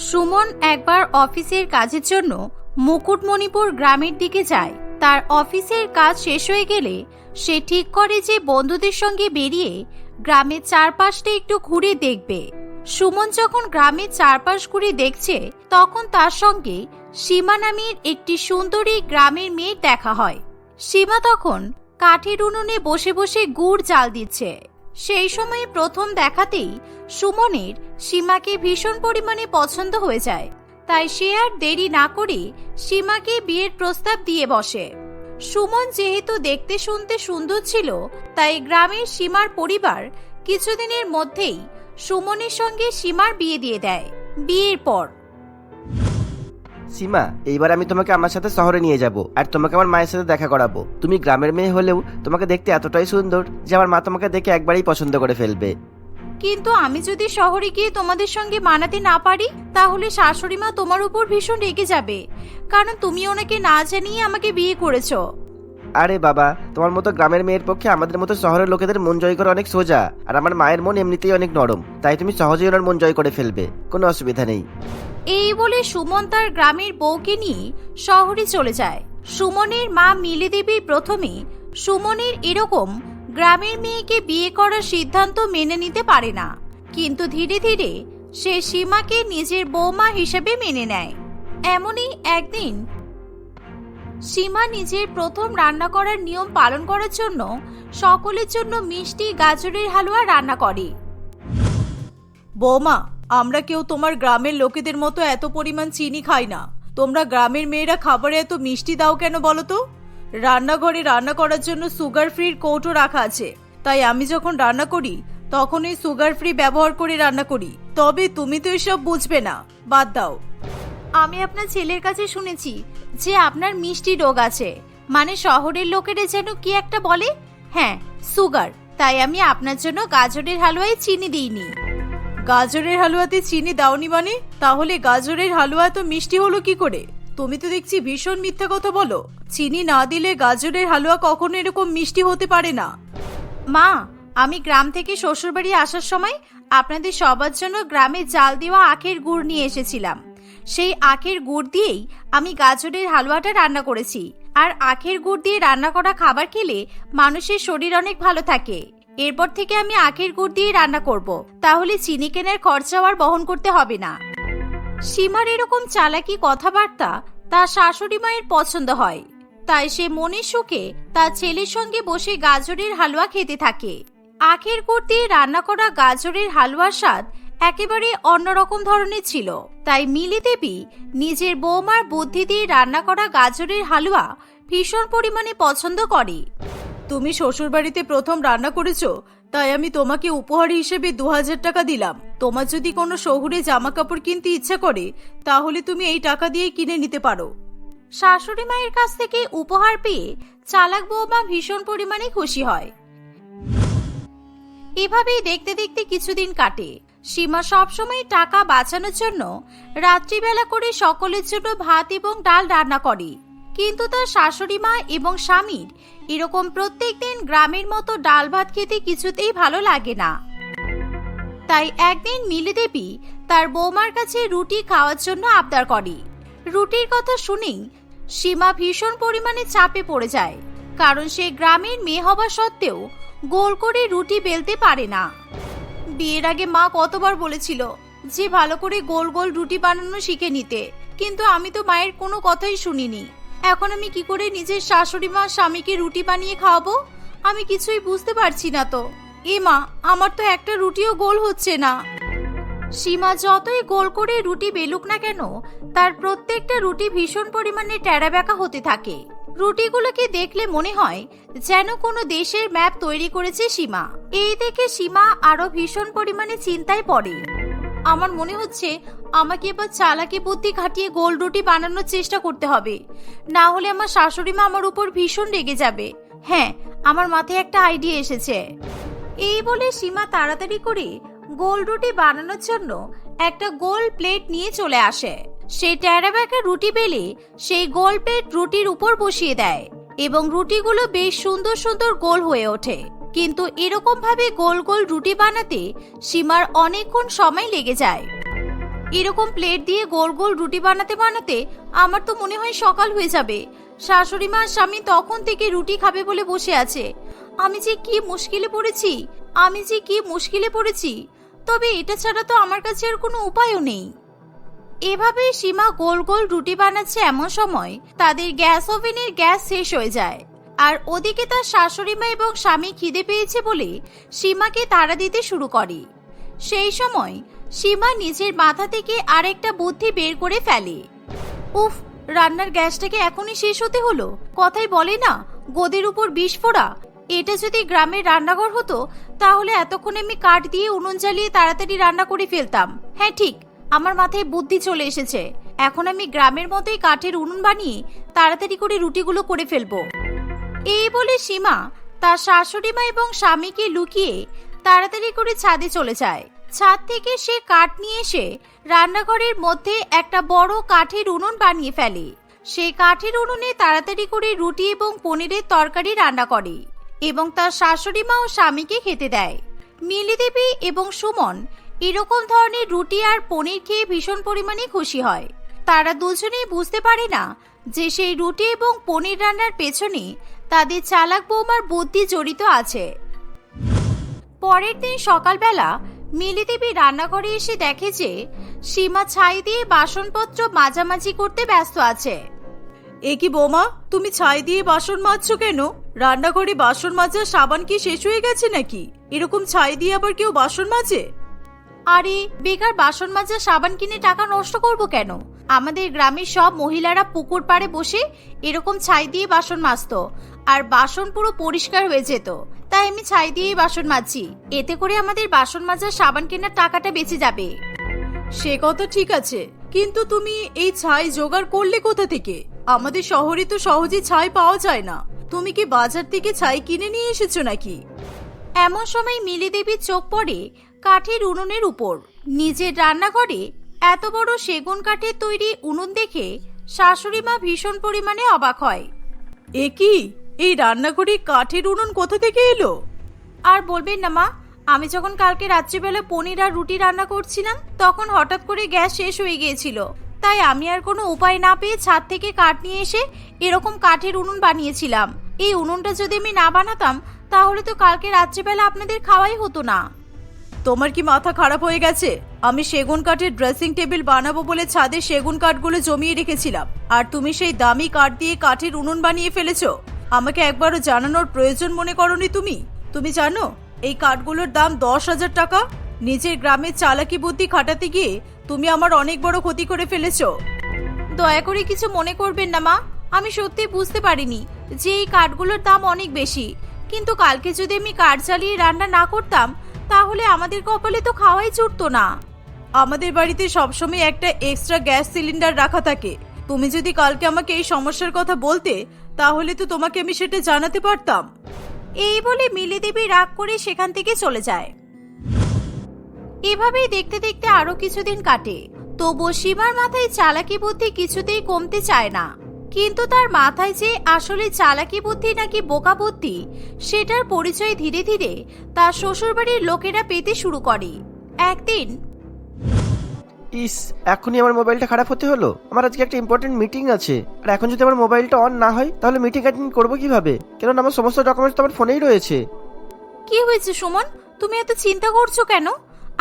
সুমন একবার অফিসের কাজের জন্য মুকুটমণিপুর গ্রামের দিকে যায়। তার অফিসের কাজ শেষ হয়ে গেলে সে ঠিক করে যে বন্ধুদের সঙ্গে বেরিয়ে গ্রামের চারপাশটা একটু ঘুরে দেখবে। সুমন যখন গ্রামের চারপাশ ঘুরে দেখছে তখন তার সঙ্গে সীমা নামের একটি সুন্দরী গ্রামের মেয়ের দেখা হয়। সীমা তখন কাঠের উনুনে বসে বসে গুড় জাল দিচ্ছে। সেই সময়ে প্রথম দেখাতেই সুমনের সীমাকে ভীষণ পরিমাণে পছন্দ হয়ে যায়। তাই সে আর দেরি না করে সীমাকে বিয়ের প্রস্তাব দিয়ে বসে। সুমন যেহেতু দেখতে শুনতে সুন্দর ছিল, তাই গ্রামের সীমার পরিবার কিছুদিনের মধ্যেই সুমনের সঙ্গে সীমার বিয়ে দিয়ে দেয়। বিয়ের পর সীমা, এইবার আমি তোমাকে আমার সাথে শহরে নিয়ে যাব আর তোমাকে আমার মায়ের সাথে দেখা করাবো। তুমি গ্রামের মেয়ে হলেও তোমাকে দেখতে এতটাই সুন্দর যে আমার মা তোমাকে দেখে একবারেই পছন্দ করে ফেলবে। কিন্তু আমি যদি শহরে গিয়ে তোমাদের সঙ্গে মানাতে না পারি তাহলে শাশুড়ি মা তোমার উপর ভীষণ রেগে যাবে, কারণ তুমি ওনাকে না জানিয়ে আমাকে বিয়ে করেছো। আরে বাবা, তোমার মতো গ্রামের মেয়ের পক্ষে আমাদের মতো শহরের লোকেদের মন জয় করা অনেক সোজা। আর আমার মায়ের মন এমনিতেই অনেক নরম, তাই তুমি সহজেই ওনার মন জয় করে ফেলবে, কোনো অসুবিধা নেই। এই বলে সুমন তার গ্রামের বউকে নিয়ে শহরে চলে যায়। সুমনের মা মিলি দেবী প্রথমে সুমনের এরকম গ্রামের মেয়েকে বিয়ে করার সিদ্ধান্ত মেনে নিতে পারে না, কিন্তু ধীরে ধীরে সে সীমাকে নিজের বৌমা হিসেবে মেনে নেয়। এমনই একদিন সীমা নিজের প্রথম রান্না করার নিয়ম পালন করার জন্য সকলের জন্য মিষ্টি গাজরের হালুয়া রান্না করে। বৌমা, আমরা কেউ তোমার গ্রামের লোকেদের মতো এত পরিমাণ চিনি খাই না। তোমরা গ্রামের মেয়েরা খাবারে এত মিষ্টি দাও কেন বলো তো? রান্নাঘরে রান্না করার জন্য সুগার ফ্রির কৌটো রাখা আছে, তাই আমি যখন রান্না করি তখন এই সুগার ফ্রি ব্যবহার করে রান্না করি। তবে তুমি তো এসব বুঝবে না, বাদ দাও। আমি আপনার ছেলের কাছে শুনেছি যে আপনার মিষ্টি রোগ আছে, মানে শহরের লোকেরা যেন কি একটা বলে, হ্যাঁ সুগার। তাই আমি আপনার জন্য গাজরের হালুয়ায় চিনি দিইনি। গাজরের হালুয়াতে চিনি দাওনি মানে? তাহলে গাজরের হালুয়া তো মিষ্টি হলো কি করে? তুমি তো দেখছি ভীষণ মিথ্যা কথা বলো। চিনি না দিলে গাজরের হালুয়া কখনো এরকম মিষ্টি হতে পারে না। মা, আমি গ্রাম থেকে শ্বশুরবাড়ি আসার সময় আপনাদের সবার জন্য গ্রামে জাল দেওয়া আখের গুড় নিয়ে এসেছিলাম। সেই আখের গুড় দিয়েই আমি গাজরের হালুয়াটা রান্না করেছি। আর আখের গুড় দিয়ে রান্না করা খাবার খেলে মানুষের শরীর অনেক ভালো থাকে। এরপর থেকে আমি আখের গুড় দিয়ে রান্না করব, তাহলে চিনি কেনার খরচাও আর বহন করতে হবে না। সীমার এরকম চালাকি কথাবার্তা তার শাশুড়ি মায়ের পছন্দ হয়, তাই সে মনের সুখে তার ছেলের সঙ্গে বসে গাজরের হালুয়া খেতে থাকে। আখের গুড় দিয়ে রান্না করা গাজরের হালুয়ার স্বাদ একেবারে অন্যরকম ধরনের ছিল। তাই মিলি দেবী নিজের বৌমার বুদ্ধি দিয়ে রান্না করা গাজরের হালুয়া ভীষণ পরিমাণে পছন্দ করে। তুমি শ্বশুরবাড়িতে প্রথম রান্না করেছো, তাই আমি তোমাকে উপহার হিসেবে 2000 টাকা দিলাম। তোমার যদি কোনো শহুরে জামা কাপড় কিনতে ইচ্ছা করে তাহলে তুমি এই টাকা দিয়ে কিনে নিতে পারো। শাশুড়ি মায়ের কাছ থেকে উপহার পেয়ে চালাক বৌমা ভীষণ পরিমাণে খুশি হয়। এভাবেই দেখতে দেখতে কিছুদিন কাটে। সীমা সবসময় টাকা বাঁচানোর জন্য রাত্রিবেলা করে সকলের জন্য ভাত এবং ডাল রান্না করে, কিন্তু তার শাশুড়ি মা এবং স্বামীর এরকম প্রত্যেকদিন গ্রামের মতো ডাল ভাত খেতে কিছুতেই ভালো লাগে না। তাই একদিন মিলি দেবী তার বৌমার কাছে রুটি খাওয়ার জন্য আবদার করে। রুটির কথা শুনেই সীমা ভীষণ পরিমাণে চাপে পড়ে যায়, কারণ সে গ্রামের মেয়ে হওয়া সত্ত্বেও গোল করে রুটি বেলতে পারে না। বিয়ের আগে মা কতবার বলেছিল যে ভালো করে গোল গোল রুটি বানানো শিখে নিতে, কিন্তু আমি তো মায়ের কোনো কথাই শুনিনি। এখন আমি কি করে নিজের শাশুড়ি মা স্বামীকে রুটি বানিয়ে খাওয়াবো? আমি কিছুই বুঝতে পারছি না তো। এ মা, আমার তো একটা রুটিও গোল হচ্ছে না। সীমা যতই গোল করে রুটি বেলুক না কেন, তার প্রত্যেকটা রুটি ভীষণ পরিমাণে টেরা বেঁকা হতে থাকে। রুটিগুলোকে দেখলে মনে হয় যেন কোনো দেশের ম্যাপ তৈরি করেছে সীমা। এই দেখে সীমা আরো ভীষণ পরিমাণে চিন্তায় পড়ে। আমার মনে হচ্ছে আমাকে এবার চালাকি বুদ্ধি খাটিয়ে গোল রুটি বানানোর চেষ্টা করতে হবে, না হলে আমার শাশুড়ি মা আমার উপর ভীষণ রেগে যাবে। হ্যাঁ, আমার মাথায় একটা আইডিয়া এসেছে। এই বলে সীমা তাড়াতাড়ি করে গোল রুটি বানানোর জন্য একটা গোল প্লেট নিয়ে চলে আসে। সে টেরা বেঁকা রুটি বেলে সেই গোল প্লেট রুটির উপর বসিয়ে দেয় এবং রুটিগুলো বেশ সুন্দর সুন্দর গোল হয়ে ওঠে। কিন্তু এরকম ভাবে গোল গোল রুটি বানাতে সীমার অনেকক্ষণ সময় লেগে যায়। এরকম প্লেট দিয়ে গোল গোল রুটি বানাতে বানাতে আমার তো মনে হয় সকাল হয়ে যাবে। শাশুড়ি মা আর স্বামী তখন থেকে রুটি খাবে বলে বসে আছে। আমি যে কি মুশকিলে পড়েছি। তবে এটা ছাড়া তো আমার কাছে আর কোনো উপায়ও নেই। এভাবে সীমা গোল গোল রুটি বানাচ্ছে, এমন সময় তাদের গ্যাস ওভেনের গ্যাস শেষ হয়ে যায়। আর ওদিকে তার শাশুড়ি মা এবং স্বামী খিদে পেয়েছে বলে সীমাকে তাড়া দিতে শুরু করে। সেই সময় সীমা নিজের মাথা থেকে আরেকটা বুদ্ধি বের করে ফেলে। উফ, রান্নার গ্যাসটাকে এখনই শেষ হতে হলো। কথাই বলে না, গদির উপর বিষ ফোড়া। এটা যদি গ্রামের রান্নাঘর হতো তাহলে এতক্ষণে আমি কাঠ দিয়ে উনুন জ্বালিয়ে তাড়াতাড়ি রান্না করে ফেলতাম। হ্যাঁ ঠিক, আমার মাথায় বুদ্ধি চলে এসেছে। এখন আমি গ্রামের মতোই কাঠের উনুন বানিয়ে তাড়াতাড়ি করে রুটিগুলো করে ফেলবো। এই বলে সীমা তার শাশুড়ি মা এবং স্বামীকে লুকিয়ে তাড়াতাড়ি করে ছাদে চলে যায়। ছাদ থেকে সে কাঠ নিয়ে এসে রান্নাঘরের মধ্যে একটা বড় কাঠের উনুন বানিয়ে ফেলে। সেই কাঠের উনুনে তাড়াতাড়ি করে রুটি এবং পনিরের তরকারি রান্না করে এবং তার শাশুড়ি মা ও স্বামীকে খেতে দেয়। মিলি দেবী এবং সুমন এরকম ধরনের রুটি আর পনির খেয়ে ভীষণ পরিমাণে খুশি হয়। তারা দুজনেই বুঝতে পারে না যে সেই রুটি এবং পনির রান্নার পেছনে তাদের চালাক বৌমার বুদ্ধি জড়িত আছে। পরের দিন সকালবেলা মিলি দেবী রান্নাঘরে এসে দেখে যে সীমা ছাই দিয়ে বাসনপত্র মাজামাজি করতে ব্যস্ত আছে। এ কি বৌমা, তুমি ছাই দিয়ে বাসন মাজছো কেন? রান্নাঘরে বাসন মাজার সাবান কি শেষ হয়ে গেছে নাকি? এরকম ছাই দিয়ে আবার কেউ বাসন মাজে? আরে বেকার বাসন মাজার সাবান কিনে টাকা নষ্ট করব কেন? আমাদের গ্রামের সব মহিলারা পুকুর পাড়ে বসে এরকম ছাই দিয়ে বাসন মাজতো, আর বাসন পুরো পরিষ্কার হয়ে যেত। তাই আমি ছাই দিয়েই বাসন মাজছি। এতে করে আমাদের বাসন মাজার সাবান কেনার টাকাটা বেঁচে যাবে। সে কথা ঠিক আছে, কিন্তু তুমি এই ছাই জোগাড় করলে কোথা থেকে? আমাদের শহরে তো সহজে ছাই পাওয়া যায় না। তুমি কি বাজার থেকে ছাই কিনে নিয়ে এসেছো নাকি? এমন সময় মিলি দেবীর চোখ পড়ে কাঠের উনুনের উপর। নিজের রান্নাঘরে এত বড় সেগুন কাঠের তৈরি উনুন দেখে শাশুড়ি মা ভীষণ পরিমাণে অবাক হয়। এ কি, এই রান্নাঘরে কাঠের উনুন কোথা থেকে এলো? আর বলবেন না মা, আমি যখন কালকে রাত্রিবেলা পনির আর রুটি রান্না করছিলাম তখন হঠাৎ করে গ্যাস শেষ হয়ে গিয়েছিল। তাই আমি আর কোনো উপায় না পেয়ে ছাদ থেকে কাঠ নিয়ে এসে এরকম কাঠের উনুন বানিয়েছিলাম। এই উনুনটা যদি আমি না বানাতাম তাহলে তো কালকে রাত্রিবেলা আপনাদের খাওয়াই হতো না। তোমার কি মাথা খারাপ হয়ে গেছে? আমি সেগুন কাঠের ড্রেসিং টেবিল বানাবো বলে ছাদে সেগুন কাঠগুলো জমিয়ে রেখেছিলাম, আর তুমি সেই দামি কাঠ দিয়ে কাঠের উনুন বানিয়ে ফেলেছো। আমাকে একবারও জানানোর প্রয়োজন মনে করনি তুমি? তুমি জানো এই কাঠগুলোর দাম 10,000 টাকা? নিজের গ্রামের চালাকি বুদ্ধি খাটাতে গিয়ে তুমি আমার অনেক বড় ক্ষতি করে ফেলেছো। দয়া করে কিছু মনে করবেন না মা, আমি সত্যি বুঝতে পারিনি যে এই কাঠগুলোর দাম অনেক বেশি। কিন্তু কালকে যদি আমি কাঠ জ্বালিয়ে রান্না না করতাম তাহলে আমাদের কপালে তো খাওয়াই জুটতো না। আমাদের বাড়িতে সবসময় একটা এক্সট্রা গ্যাস সিলিন্ডার রাখা থাকে। তুমি যদি কালকে আমাকে এই সমস্যার কথা বলতে তাহলে তো তোমাকে আমি সেটা জানাতে পারতাম। এই বলে মিলি দেবী রাগ করে সেখান থেকে চলে যায়। এভাবেই দেখতে দেখতে আরো কিছুদিন কাটে। তবুও সীমার মাথায় চালাকি বুদ্ধি কিছুতেই কমতে চায় না। কিন্তু তার মাথায় যে আসলে চালাকি বুদ্ধি নাকি বোকা বুদ্ধি সেটার পরিচয় ধীরে ধীরে তার শ্বশুরবাড়ির লোকেরা পেতে শুরু করে। একদিন, ইস, এখনই আমার মোবাইলটা খারাপ হতে হলো। আমার আজকে একটা ইম্পর্টেন্ট মিটিং আছে, আর এখন যদি আমার মোবাইলটা অন না হয় তাহলে মিটিং অ্যাটেন্ড করবো কিভাবে? কেননা আমার সমস্ত ডকুমেন্টস তো আমার ফোনেই রয়েছে। কি হয়েছে সুমন, তুমি এত চিন্তা করছো কেন?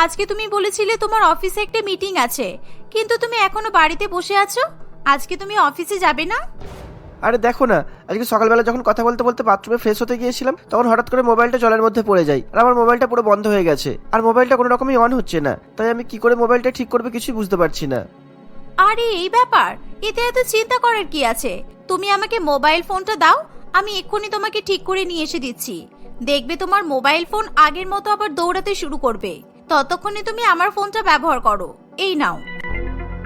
আজকে তুমি বলেছিলে তোমার অফিসে একটা মিটিং আছে, কিন্তু তুমি এখনো বাড়িতে বসে আছো। আজকে তুমি অফিসে যাবে না? আরে দেখো না, আজকে সকালবেলা যখন কথা বলতে বলতে বাথরুমে ফ্রেশ হতে গিয়েছিলাম তখন হঠাৎ করে মোবাইলটা জলের মধ্যে পড়ে যায়, আর আমার মোবাইলটা পুরো বন্ধ হয়ে গেছে, আর মোবাইলটা কোনো রকমই অন হচ্ছে না। তাই আমি কি করে মোবাইলটা ঠিক করবো কিছুই বুঝতে পারছি না। আরে এই ব্যাপার, এতে এত চিন্তা করার কি আছে? তুমি আমাকে মোবাইল ফোনটা দাও, আমি এক্ষুনি তোমাকে ঠিক করে নিয়ে এসে দিচ্ছি। দেখবে তোমার মোবাইল ফোন আগের মতো আবার দৌড়াতে শুরু করবে। ততক্ষণে তুমি আমার ফোনটা ব্যবহার করো। এই নাও।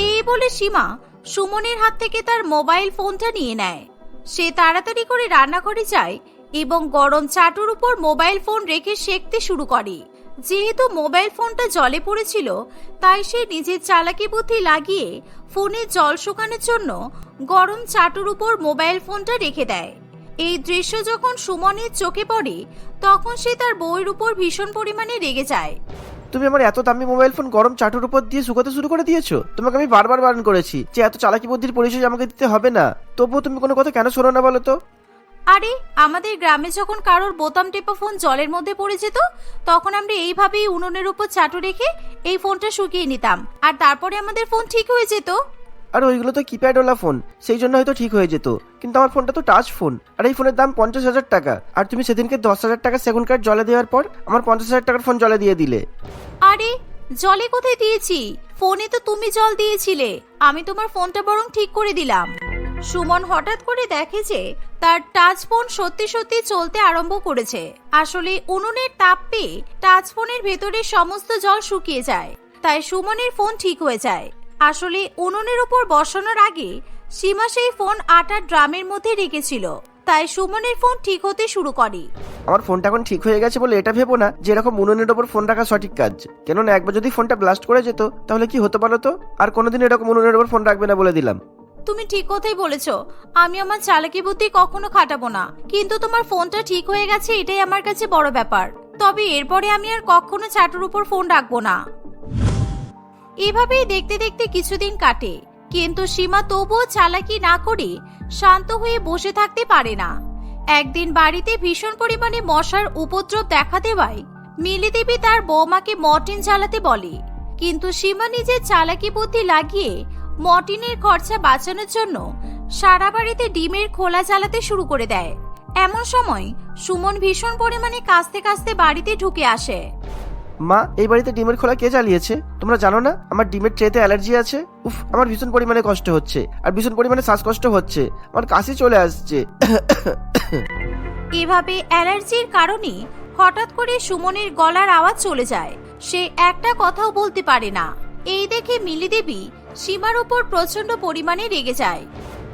এই বলে সীমা সুমনের হাত থেকে তার মোবাইল ফোনটা নিয়ে নেয়। সে তাড়াতাড়ি করে রান্নাঘরে যায় এবং গরম চাটুর উপর মোবাইল ফোন রেখে সেঁকতে শুরু করে। যেহেতু মোবাইল ফোনটা জলে পড়েছিল তাই সে নিজের চালাকি বুদ্ধি লাগিয়ে ফোনে জল শুকানোর জন্য গরম চাটুর উপর মোবাইল ফোনটা রেখে দেয়। এই দৃশ্য যখন সুমনের চোখে পড়ে তখন সে তার বউয়ের উপর ভীষণ পরিমাণে রেগে যায়। তুমি আমার এত দামি মোবাইল ফোন গরম চাটুর উপর দিয়ে শুকাতে শুরু করে দিয়েছো। তোমাকে আমি বারবার বারণ করেছি যে এত চালাকি বুদ্ধির পরিচয় আমাকে দিতে হবে না, তবুও তুমি কোনো কথা কেন শোনো না বলো তো? আরে আমাদের গ্রামে যখন কারোর বোতাম টেপা ফোন জলের মধ্যে পড়ে যেত, তখন আমরা এইভাবেই উনুনের উপর চাটু রেখে এই ফোনটা শুকিয়ে নিতাম, আর তারপরে আমাদের ফোন ঠিক হয়ে যেত। আর ওইগুলো তো কিপ্যাডওয়ালা ফোন, সেই জন্য হয়তো ঠিক হয়ে যেত, কিন্তু আমার ফোনটা তো টাচ ফোন, আর এই ফোনের দাম 50,000 টাকা। আর তুমি সেদিনকে 10,000 টাকা সেগুন কাঠ জলে দেওয়ার পর আমার 50,000 টাকার ফোন জলে দিয়ে দিলে। আরে জলে কোথায় দিয়েছি, ফোনে তো তুমি জল দিয়েছিলে, আমি তোমার ফোনটা বরং ঠিক করে দিলাম। সুমন হঠাৎ করে দেখে যে তার টাচ ফোন সত্যি সত্যি চলতে আরম্ভ করেছে। আসলে উনুনের তাপ পেয়ে টাচ ফোনের ভেতরে সমস্ত জল শুকিয়ে যায়, তাই সুমনের ফোন ঠিক হয়ে যায়। আসলে উনুনের উপর বসানোর আগে সীমা সেই ফোন আটার ড্রামের মধ্যে রেখেছিল, তাই সুমনের ফোন ঠিক হতে শুরু করে। আমার ফোনটা এখন ঠিক হয়ে গেছে বলে এটা ভেবো না যে এরকম উনুনের ওপর ফোন রাখা সঠিক কাজ, কেননা একবার যদি ফোনটা ব্লাস্ট করে যেত তাহলে কি হতে পারো তো? আর কোনোদিন এরকম উনুনের ওপর ফোন রাখবে না বলে দিলাম। তুমি ঠিক কথাই বলেছো, আমি আমার চালাকি বুদ্ধি কখনো খাটাবো না, কিন্তু তোমার ফোনটা ঠিক হয়ে গেছে এটাই আমার কাছে বড় ব্যাপার। তবে এরপরে আমি আর কখনো চাটুর উপর ফোন রাখবো না। এভাবেই দেখতে দেখতে কিছুদিন কাটে, কিন্তু সীমা তবুও চালাকি না করে শান্ত হয়ে বসে থাকতে পারে না। একদিন বাড়িতে ভীষণ পরিমাণে মশার উপদ্রব দেখা দেওয়ায় মিলি দেবী তার বৌমাকে মর্টিন জ্বালাতে বলে, কিন্তু সীমা নিজের চালাকি বুদ্ধি লাগিয়ে মর্টিনের খরচা বাঁচানোর জন্য সারা বাড়িতে ডিমের খোলা জ্বালাতে শুরু করে দেয়। এমন সময় সুমন ভীষণ পরিমাণে কাঁচতে কাঁচতে বাড়িতে ঢুকে আসে। মা, এই বাড়িতে ডিমের খোলা কে জ্বালিয়েছে? তোমরা জানো না আমার ডিমের ট্রেতে অ্যালার্জি আছে? উফ, আমার ভীষণ পরিমাণে কষ্ট হচ্ছে, আর ভীষণ পরিমাণে শ্বাসকষ্ট হচ্ছে, আমার কাশি চলে আসছে। এভাবে অ্যালার্জির কারণে হঠাৎ করে সুমনের গলার আওয়াজ চলে যায়, সে একটা কথাও বলতে পারে না। এই দেখে মিলি দেবী সীমার উপর প্রচন্ড পরিমাণে রেগে যায়।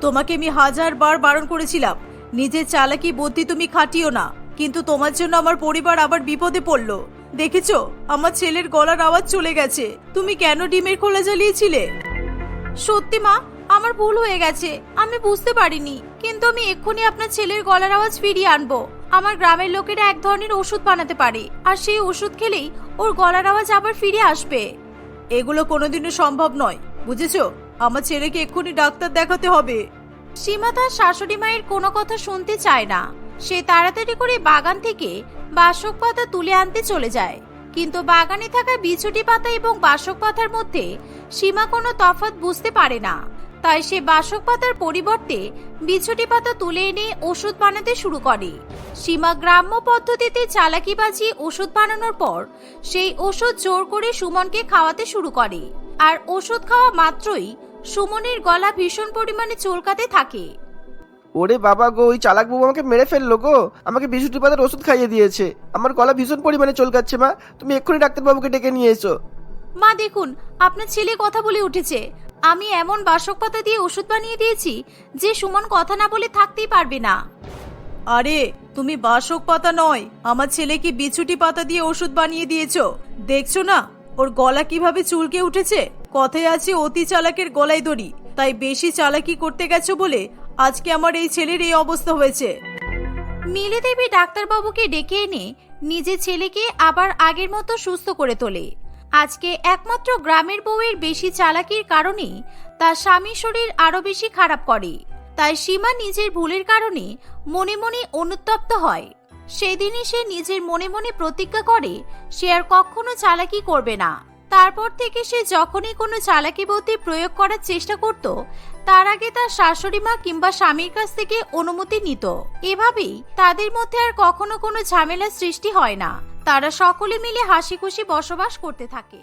তোমাকে আমি 1000 বার বারণ করেছিলাম নিজের চালাকি বুদ্ধি তুমি খাটিও না, কিন্তু তোমার জন্য আমার পরিবার আবার বিপদে পড়লো। দেখেছো, আমার ছেলের গলার আওয়াজ চলে গেছে, তুমি কেন ডিমের খোলা জ্বালিয়েছিলে? সত্যি মা, আমার ভুল হয়ে গেছে, আমি বুঝতে পারিনি, কিন্তু আমি এক্ষুনি আপনার ছেলের গলার আওয়াজ ফিরিয়ে আনবো। আমার গ্রামের লোকেরা এক ধরনের ওষুধ বানাতে পারে, আর সেই ওষুধ খেলেই ওর গলার আওয়াজ আবার ফিরে আসবে। এগুলো কোনোদিনও সম্ভব নয়, বুঝেছো? আমার ছেলেকে এক্ষুনি ডাক্তার দেখাতে হবে। সীমা তার শাশুড়ি মায়ের কোনো কথা শুনতে চায় না, সে তাড়াতাড়ি করে বাগান থেকে বাসক পাতা তুলে আনতে চলে যায়। কিন্তু বাগানে থাকা বিছুটি পাতা এবং বাসক পাতার মধ্যে সীমা কোনো তফাৎ বুঝতে পারে না, তাই সে বাসক পাতার পরিবর্তে বিছুটি পাতা তুলে এনে ওষুধ বানাতে শুরু করে। সীমা গ্রাম্য পদ্ধতিতে চালাকি বাজিয়ে ওষুধ বানানোর পর সেই ওষুধ জোর করে সুমনকে খাওয়াতে শুরু করে, আর ওষুধ খাওয়া মাত্রই সুমনের গলা ভীষণ পরিমাণে চুলকাতে থাকে। ওরে বাবা গো, ওই চালাক বউ আমাকে মেরে ফেললো গো, আমাকে বিশুটি পাতার ওষুধ খাইয়ে দিয়েছে, আমার গলা ভীষণ পরিমাণে চুলকাচ্ছে। মা, তুমি এক্ষুনি ডাক্তারবাবুকে ডেকে নিয়ে এসো। মা দেখুন, আপনার ছেলে কথা বলে উঠেছে। আমি এমন বাসক পাতা দিয়ে ওষুধ বানিয়ে দিয়েছি যে সুমন কথা না বলে থাকতেই পারবে না। আরে তুমি বাসক পাতা নয়, আমার ছেলেকে বিছুটি পাতা দিয়ে ওষুধ বানিয়ে দিয়েছো। দেখছো না ওর গলা কিভাবে চুলকে উঠেছে? কথায় আছে অতি চালাকের গলায় দড়ি, তাই বেশি চালাকি করতে গেছো বলে আজকে আমার এই ছেলের এই অবস্থা হয়েছে। মিলি দেবী ডাক্তারবাবুকে ডেকে এনে নিজের ছেলেকে আবার আগের মতো সুস্থ করে তোলে। আজকে একমাত্র গ্রামের বউয়ের বেশি চালাকির কারণে তার স্বামীর শরীর আরো বেশি খারাপ করে, তাই সীমা নিজের ভুলের কারণে মনে মনে অনুতপ্ত হয়। সেদিনই সে নিজের মনে মনে প্রতিজ্ঞা করে সে আর কখনো চালাকি করবে না। তারপর থেকে সে যখনই কোনো চালাকি বুদ্ধি প্রয়োগ করার চেষ্টা করত, তার আগে তার শাশুড়ি মা কিংবা স্বামীর কাছ থেকে অনুমতি নিত। এভাবেই তাদের মধ্যে আর কখনো কোনো ঝামেলার সৃষ্টি হয় না, তারা সকলে মিলে হাসি খুশি বসবাস করতে থাকে।